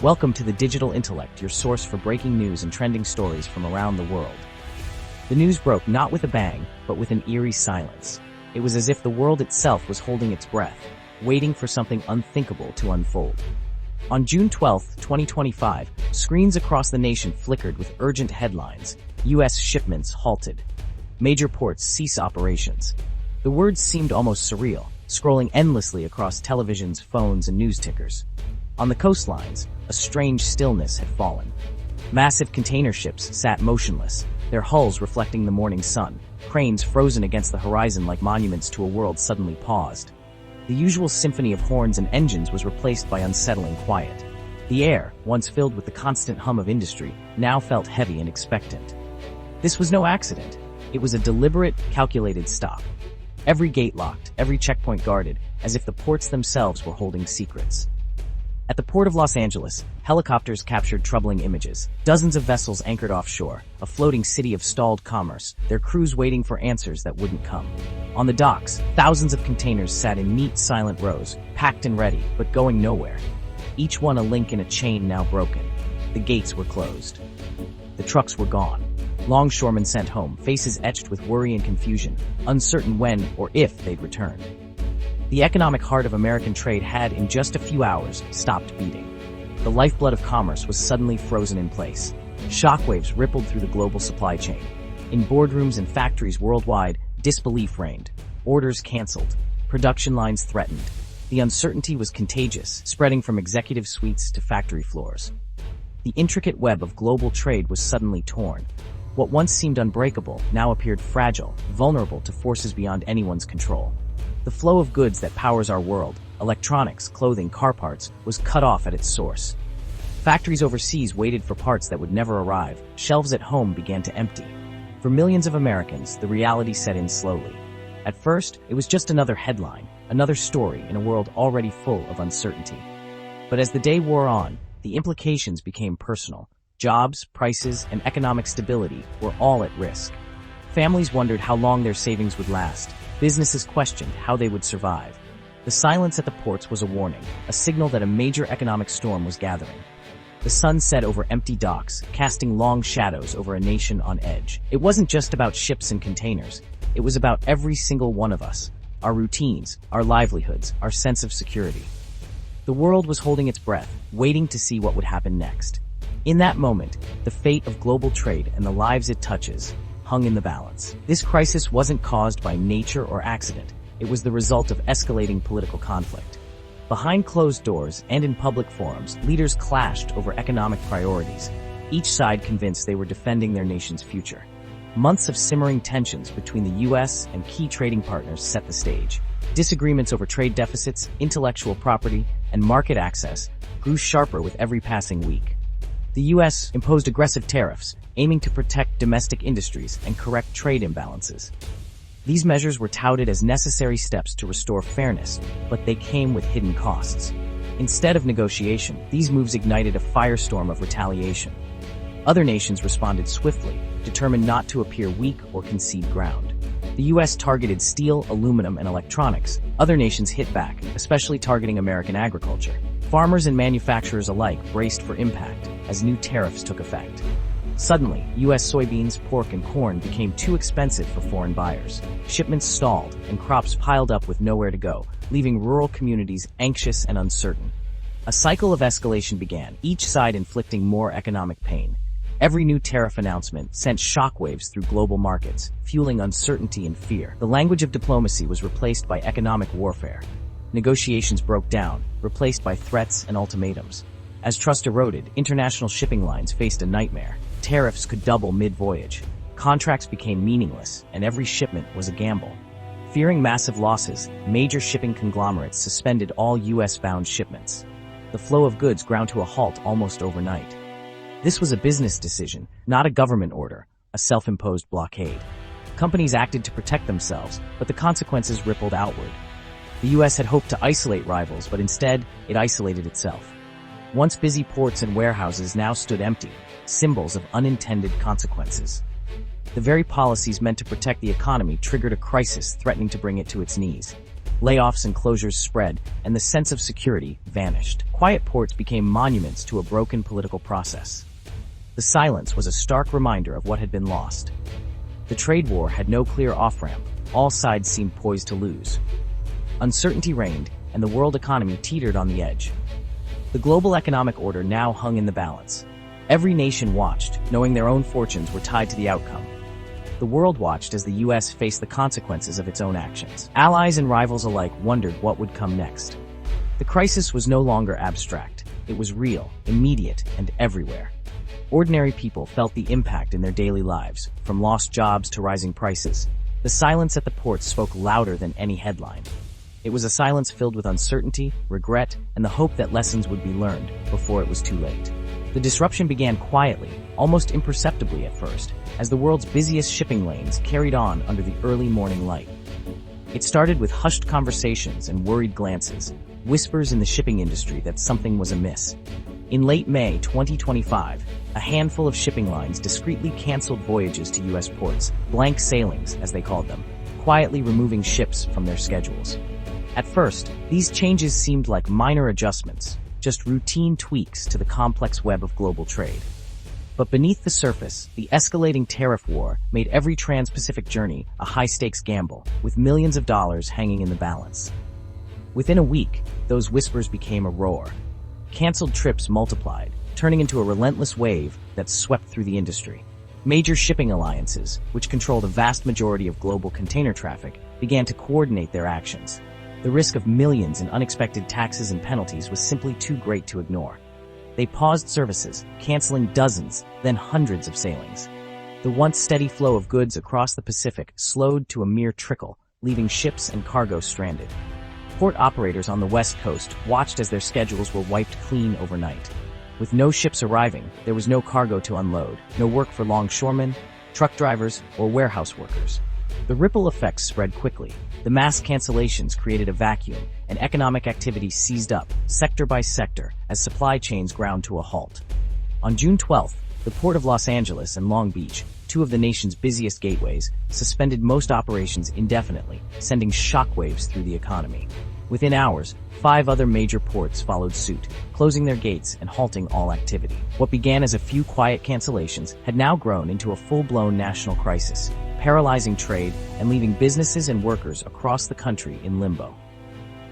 Welcome to the Digital Intellect, your source for breaking news and trending stories from around the world. The news broke not with a bang, but with an eerie silence. It was as if the world itself was holding its breath, waiting for something unthinkable to unfold. On June 12, 2025, screens across the nation flickered with urgent headlines. U.S. shipments halted. Major ports cease operations. The words seemed almost surreal, scrolling endlessly across televisions, phones, and news tickers. On the coastlines, a strange stillness had fallen. Massive container ships sat motionless, their hulls reflecting the morning sun, cranes frozen against the horizon like monuments to a world suddenly paused. The usual symphony of horns and engines was replaced by unsettling quiet. The air, once filled with the constant hum of industry, now felt heavy and expectant. This was no accident. It was a deliberate, calculated stop. Every gate locked, every checkpoint guarded, as if the ports themselves were holding secrets. At the port of Los Angeles, helicopters captured troubling images. Dozens of vessels anchored offshore, a floating city of stalled commerce, their crews waiting for answers that wouldn't come. On the docks, thousands of containers sat in neat, silent rows, packed and ready, but going nowhere. Each one a link in a chain now broken. The gates were closed. The trucks were gone. Longshoremen sent home, faces etched with worry and confusion, uncertain when or if they'd return. The economic heart of American trade had, in just a few hours, stopped beating. The lifeblood of commerce was suddenly frozen in place. Shockwaves rippled through the global supply chain. In boardrooms and factories worldwide, disbelief reigned. Orders canceled. Production lines threatened. The uncertainty was contagious, spreading from executive suites to factory floors. The intricate web of global trade was suddenly torn. What once seemed unbreakable now appeared fragile, vulnerable to forces beyond anyone's control. The flow of goods that powers our world, electronics, clothing, car parts, was cut off at its source. Factories overseas waited for parts that would never arrive. Shelves at home began to empty. For millions of Americans, the reality set in slowly. At first, it was just another headline, another story in a world already full of uncertainty. But as the day wore on, the implications became personal. Jobs, prices, and economic stability were all at risk. Families wondered how long their savings would last. Businesses questioned how they would survive. The silence at the ports was a warning, a signal that a major economic storm was gathering. The sun set over empty docks, casting long shadows over a nation on edge. It wasn't just about ships and containers. It was about every single one of us, our routines, our livelihoods, our sense of security. The world was holding its breath, waiting to see what would happen next. In that moment, the fate of global trade and the lives it touches hung in the balance. This crisis wasn't caused by nature or accident. It was the result of escalating political conflict. Behind closed doors and in public forums, leaders clashed over economic priorities, each side convinced they were defending their nation's future. Months of simmering tensions between the U.S. and key trading partners set the stage. Disagreements over trade deficits, intellectual property, and market access grew sharper with every passing week. The U.S. imposed aggressive tariffs, aiming to protect domestic industries and correct trade imbalances. These measures were touted as necessary steps to restore fairness, but they came with hidden costs. Instead of negotiation, these moves ignited a firestorm of retaliation. Other nations responded swiftly, determined not to appear weak or concede ground. The U.S. targeted steel, aluminum, and electronics. Other nations hit back, especially targeting American agriculture. Farmers and manufacturers alike braced for impact as new tariffs took effect. Suddenly, U.S. soybeans, pork, and corn became too expensive for foreign buyers. Shipments stalled, and crops piled up with nowhere to go, leaving rural communities anxious and uncertain. A cycle of escalation began, each side inflicting more economic pain. Every new tariff announcement sent shockwaves through global markets, fueling uncertainty and fear. The language of diplomacy was replaced by economic warfare. Negotiations broke down, replaced by threats and ultimatums. As trust eroded, international shipping lines faced a nightmare. Tariffs could double mid-voyage. Contracts became meaningless, and every shipment was a gamble. Fearing massive losses, major shipping conglomerates suspended all U.S.-bound shipments. The flow of goods ground to a halt almost overnight. This was a business decision, not a government order, a self-imposed blockade. Companies acted to protect themselves, but the consequences rippled outward. The U.S. had hoped to isolate rivals, but instead, it isolated itself. Once busy ports and warehouses now stood empty, symbols of unintended consequences. The very policies meant to protect the economy triggered a crisis threatening to bring it to its knees. Layoffs and closures spread, and the sense of security vanished. Quiet ports became monuments to a broken political process. The silence was a stark reminder of what had been lost. The trade war had no clear off-ramp. All sides seemed poised to lose. Uncertainty reigned, and the world economy teetered on the edge. The global economic order now hung in the balance. Every nation watched, knowing their own fortunes were tied to the outcome. The world watched as the U.S. faced the consequences of its own actions. Allies and rivals alike wondered what would come next. The crisis was no longer abstract. It was real, immediate, and everywhere. Ordinary people felt the impact in their daily lives, from lost jobs to rising prices. The silence at the ports spoke louder than any headline. It was a silence filled with uncertainty, regret, and the hope that lessons would be learned before it was too late. The disruption began quietly, almost imperceptibly at first, as the world's busiest shipping lanes carried on under the early morning light. It started with hushed conversations and worried glances, whispers in the shipping industry that something was amiss. In late May 2025, a handful of shipping lines discreetly canceled voyages to U.S. ports, blank sailings, as they called them, quietly removing ships from their schedules. At first, these changes seemed like minor adjustments, just routine tweaks to the complex web of global trade. But beneath the surface, the escalating tariff war made every trans-Pacific journey a high-stakes gamble, with millions of dollars hanging in the balance. Within a week, those whispers became a roar. Canceled trips multiplied, turning into a relentless wave that swept through the industry. Major shipping alliances, which control the vast majority of global container traffic, began to coordinate their actions. The risk of millions in unexpected taxes and penalties was simply too great to ignore. They paused services, canceling dozens, then hundreds of sailings. The once steady flow of goods across the Pacific slowed to a mere trickle, leaving ships and cargo stranded. Port operators on the West Coast watched as their schedules were wiped clean overnight. With no ships arriving, there was no cargo to unload, no work for longshoremen, truck drivers, or warehouse workers. The ripple effects spread quickly. The mass cancellations created a vacuum, and economic activity seized up, sector by sector, as supply chains ground to a halt. On June 12th, the Port of Los Angeles and Long Beach, two of the nation's busiest gateways, suspended most operations indefinitely, sending shockwaves through the economy. Within hours, 5 other major ports followed suit, closing their gates and halting all activity. What began as a few quiet cancellations had now grown into a full-blown national crisis, paralyzing trade and leaving businesses and workers across the country in limbo.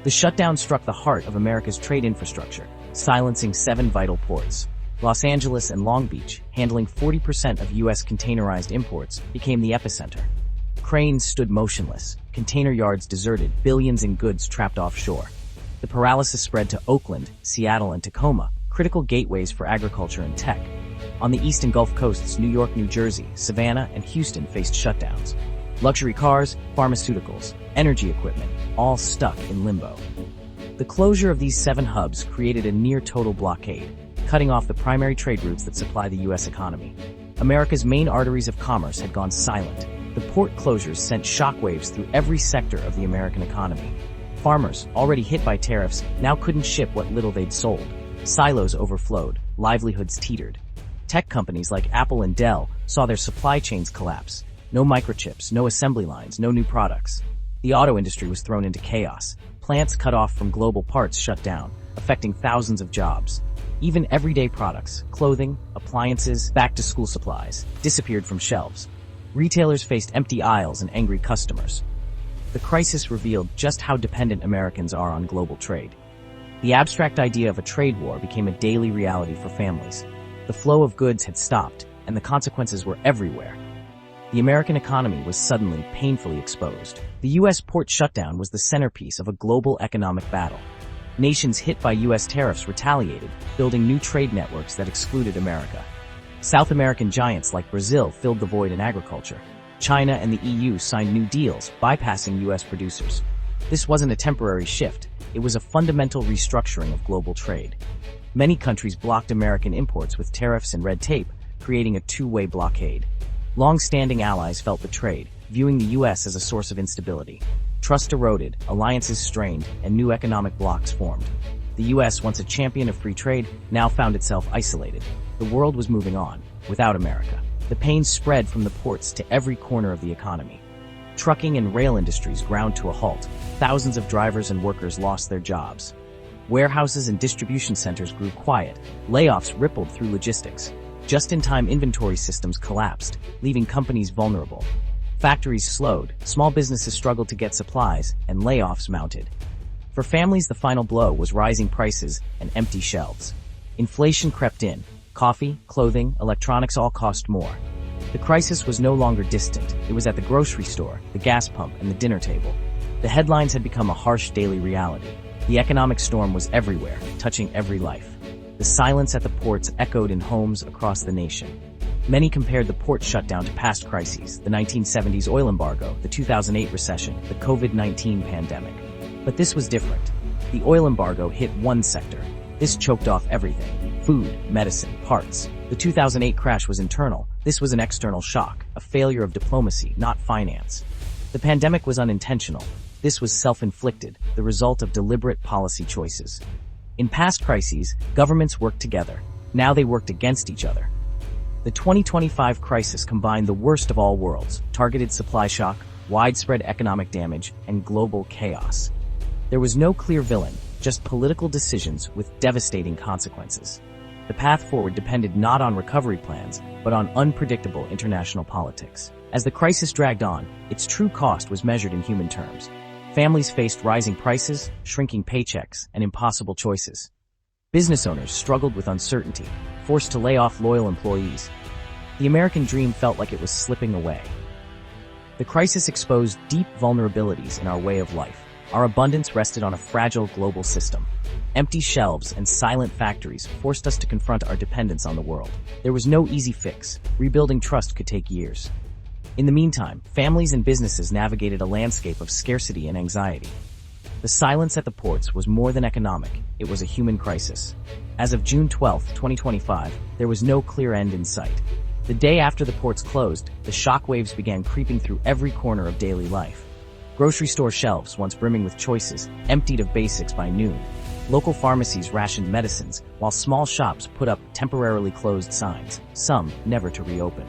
The shutdown struck the heart of America's trade infrastructure, silencing 7 vital ports. Los Angeles and Long Beach, handling 40% of U.S. containerized imports, became the epicenter. Cranes stood motionless, container yards deserted, billions in goods trapped offshore. The paralysis spread to Oakland, Seattle, and Tacoma, critical gateways for agriculture and tech. On the east and Gulf coasts, New York, New Jersey, Savannah, and Houston faced shutdowns. Luxury cars, pharmaceuticals, energy equipment, all stuck in limbo. The closure of these 7 hubs created a near-total blockade, cutting off the primary trade routes that supply the U.S. economy. America's main arteries of commerce had gone silent. The port closures sent shockwaves through every sector of the American economy. Farmers, already hit by tariffs, now couldn't ship what little they'd sold. Silos overflowed, livelihoods teetered. Tech companies like Apple and Dell saw their supply chains collapse. No microchips, no assembly lines, no new products. The auto industry was thrown into chaos. Plants cut off from global parts shut down, affecting thousands of jobs. Even everyday products, clothing, appliances, back-to-school supplies, disappeared from shelves. Retailers faced empty aisles and angry customers. The crisis revealed just how dependent Americans are on global trade. The abstract idea of a trade war became a daily reality for families. The flow of goods had stopped, and the consequences were everywhere. The American economy was suddenly painfully exposed. The U.S. port shutdown was the centerpiece of a global economic battle. Nations hit by U.S. tariffs retaliated, building new trade networks that excluded America. South American giants like Brazil filled the void in agriculture. China and the EU signed new deals, bypassing U.S. producers. This wasn't a temporary shift. It was a fundamental restructuring of global trade. Many countries blocked American imports with tariffs and red tape, creating a two-way blockade. Long-standing allies felt betrayed, viewing the U.S. as a source of instability. Trust eroded, alliances strained, and new economic blocs formed. The U.S., once a champion of free trade, now found itself isolated. The world was moving on, without America. The pain spread from the ports to every corner of the economy. Trucking and rail industries ground to a halt. Thousands of drivers and workers lost their jobs. Warehouses and distribution centers grew quiet. Layoffs rippled through logistics. Just-in-time inventory systems collapsed, leaving companies vulnerable. Factories slowed, small businesses struggled to get supplies, and layoffs mounted. For families, the final blow was rising prices and empty shelves. Inflation crept in. Coffee, clothing, electronics all cost more. The crisis was no longer distant. It was at the grocery store, the gas pump, and the dinner table. The headlines had become a harsh daily reality. The economic storm was everywhere, touching every life. The silence at the ports echoed in homes across the nation. Many compared the port shutdown to past crises, the 1970s oil embargo, the 2008 recession, the COVID-19 pandemic. But this was different. The oil embargo hit one sector. This choked off everything: food, medicine, parts. The 2008 crash was internal. This was an external shock, a failure of diplomacy, not finance. The pandemic was unintentional. This was self-inflicted, the result of deliberate policy choices. In past crises, governments worked together. Now they worked against each other. The 2025 crisis combined the worst of all worlds: targeted supply shock, widespread economic damage, and global chaos. There was no clear villain, just political decisions with devastating consequences. The path forward depended not on recovery plans, but on unpredictable international politics. As the crisis dragged on, its true cost was measured in human terms. Families faced rising prices, shrinking paychecks, and impossible choices. Business owners struggled with uncertainty, forced to lay off loyal employees. The American dream felt like it was slipping away. The crisis exposed deep vulnerabilities in our way of life. Our abundance rested on a fragile global system. Empty shelves and silent factories forced us to confront our dependence on the world. There was no easy fix. Rebuilding trust could take years. In the meantime, families and businesses navigated a landscape of scarcity and anxiety. The silence at the ports was more than economic, it was a human crisis. As of June 12, 2025, there was no clear end in sight. The day after the ports closed, the shockwaves began creeping through every corner of daily life. Grocery store shelves, once brimming with choices, emptied of basics by noon. Local pharmacies rationed medicines, while small shops put up temporarily closed signs, some never to reopen.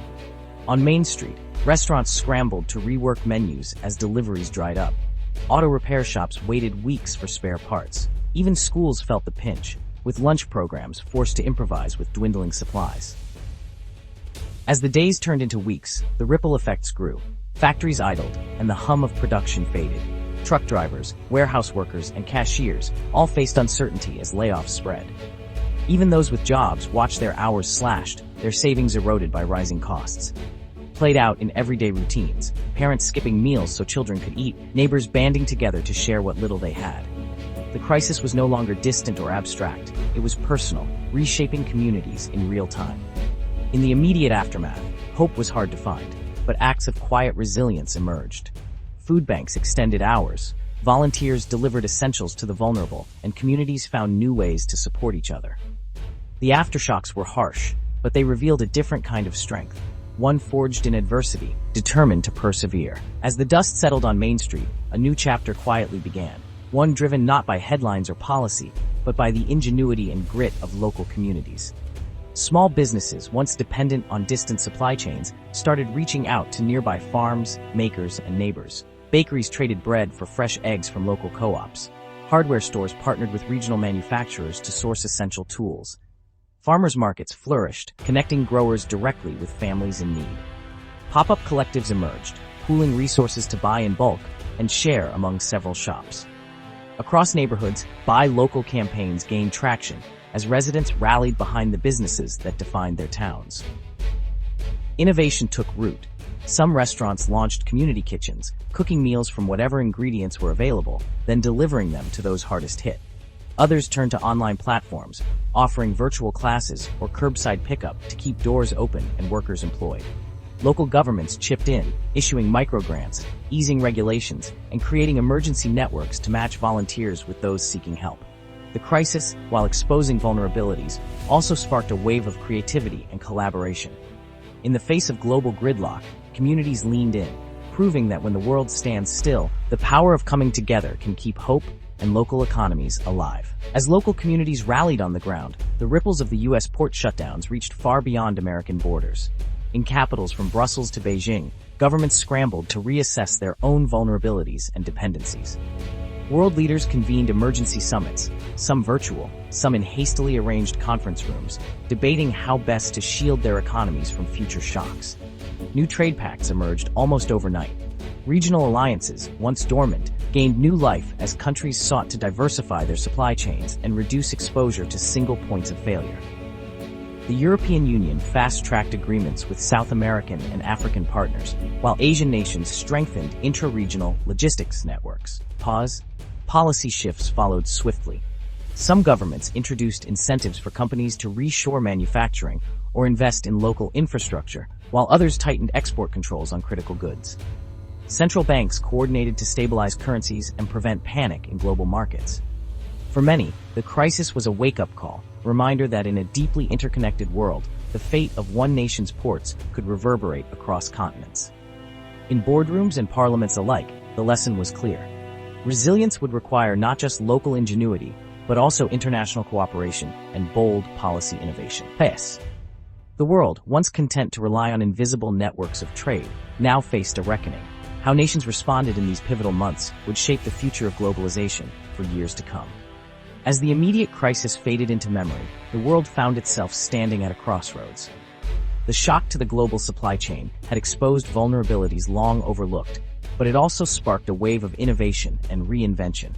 On Main Street, restaurants scrambled to rework menus as deliveries dried up. Auto repair shops waited weeks for spare parts. Even schools felt the pinch, with lunch programs forced to improvise with dwindling supplies. As the days turned into weeks, the ripple effects grew. Factories idled, and the hum of production faded. Truck drivers, warehouse workers, and cashiers all faced uncertainty as layoffs spread. Even those with jobs watched their hours slashed, their savings eroded by rising costs. Played out in everyday routines, parents skipping meals so children could eat, neighbors banding together to share what little they had. The crisis was no longer distant or abstract, it was personal, reshaping communities in real time. In the immediate aftermath, hope was hard to find, but acts of quiet resilience emerged. Food banks extended hours, volunteers delivered essentials to the vulnerable, and communities found new ways to support each other. The aftershocks were harsh, but they revealed a different kind of strength, one forged in adversity, determined to persevere. As the dust settled on Main Street, a new chapter quietly began, one driven not by headlines or policy, but by the ingenuity and grit of local communities. Small businesses, once dependent on distant supply chains, started reaching out to nearby farms, makers, and neighbors. Bakeries traded bread for fresh eggs from local co-ops. Hardware stores partnered with regional manufacturers to source essential tools. Farmers markets flourished, connecting growers directly with families in need. Pop-up collectives emerged, pooling resources to buy in bulk and share among several shops. Across neighborhoods, buy local campaigns gained traction as residents rallied behind the businesses that defined their towns. Innovation took root. Some restaurants launched community kitchens, cooking meals from whatever ingredients were available, then delivering them to those hardest hit. Others turned to online platforms, offering virtual classes or curbside pickup to keep doors open and workers employed. Local governments chipped in, issuing microgrants, easing regulations, and creating emergency networks to match volunteers with those seeking help. The crisis, while exposing vulnerabilities, also sparked a wave of creativity and collaboration. In the face of global gridlock, communities leaned in, proving that when the world stands still, the power of coming together can keep hope and local economies alive. As local communities rallied on the ground, the ripples of the U.S. port shutdowns reached far beyond American borders. In capitals from Brussels to Beijing, governments scrambled to reassess their own vulnerabilities and dependencies. World leaders convened emergency summits, some virtual, some in hastily arranged conference rooms, debating how best to shield their economies from future shocks. New trade pacts emerged almost overnight. Regional alliances, once dormant, gained new life as countries sought to diversify their supply chains and reduce exposure to single points of failure. The European Union fast-tracked agreements with South American and African partners, while Asian nations strengthened intra-regional logistics networks. Policy shifts followed swiftly. Some governments introduced incentives for companies to reshore manufacturing or invest in local infrastructure, while others tightened export controls on critical goods. Central banks coordinated to stabilize currencies and prevent panic in global markets. For many, the crisis was a wake-up call, a reminder that in a deeply interconnected world, the fate of one nation's ports could reverberate across continents. In boardrooms and parliaments alike, the lesson was clear. Resilience would require not just local ingenuity, but also international cooperation and bold policy innovation. The world, once content to rely on invisible networks of trade, now faced a reckoning. How nations responded in these pivotal months would shape the future of globalization for years to come. As the immediate crisis faded into memory, the world found itself standing at a crossroads. The shock to the global supply chain had exposed vulnerabilities long overlooked, but it also sparked a wave of innovation and reinvention.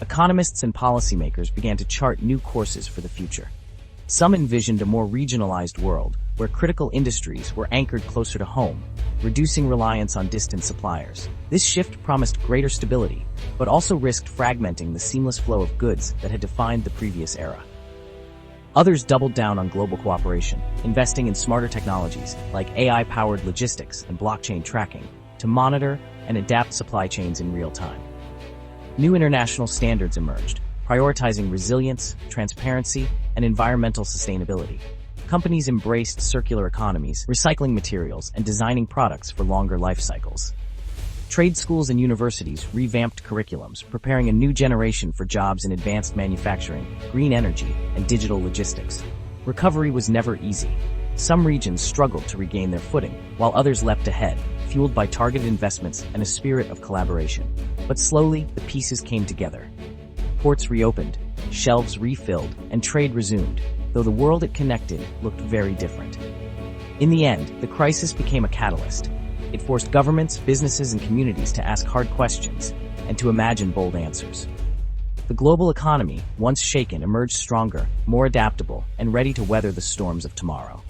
Economists and policymakers began to chart new courses for the future. Some envisioned a more regionalized world, where critical industries were anchored closer to home, reducing reliance on distant suppliers. This shift promised greater stability, but also risked fragmenting the seamless flow of goods that had defined the previous era. Others doubled down on global cooperation, investing in smarter technologies like AI-powered logistics and blockchain tracking to monitor and adapt supply chains in real time. New international standards emerged, prioritizing resilience, transparency, and environmental sustainability. Companies embraced circular economies, recycling materials, and designing products for longer life cycles. Trade schools and universities revamped curriculums, preparing a new generation for jobs in advanced manufacturing, green energy, and digital logistics. Recovery was never easy. Some regions struggled to regain their footing, while others leapt ahead, fueled by targeted investments and a spirit of collaboration. But slowly, the pieces came together. Ports reopened, shelves refilled, and trade resumed, though the world it connected looked very different. In the end, the crisis became a catalyst. It forced governments, businesses, and communities to ask hard questions and to imagine bold answers. The global economy, once shaken, emerged stronger, more adaptable, and ready to weather the storms of tomorrow.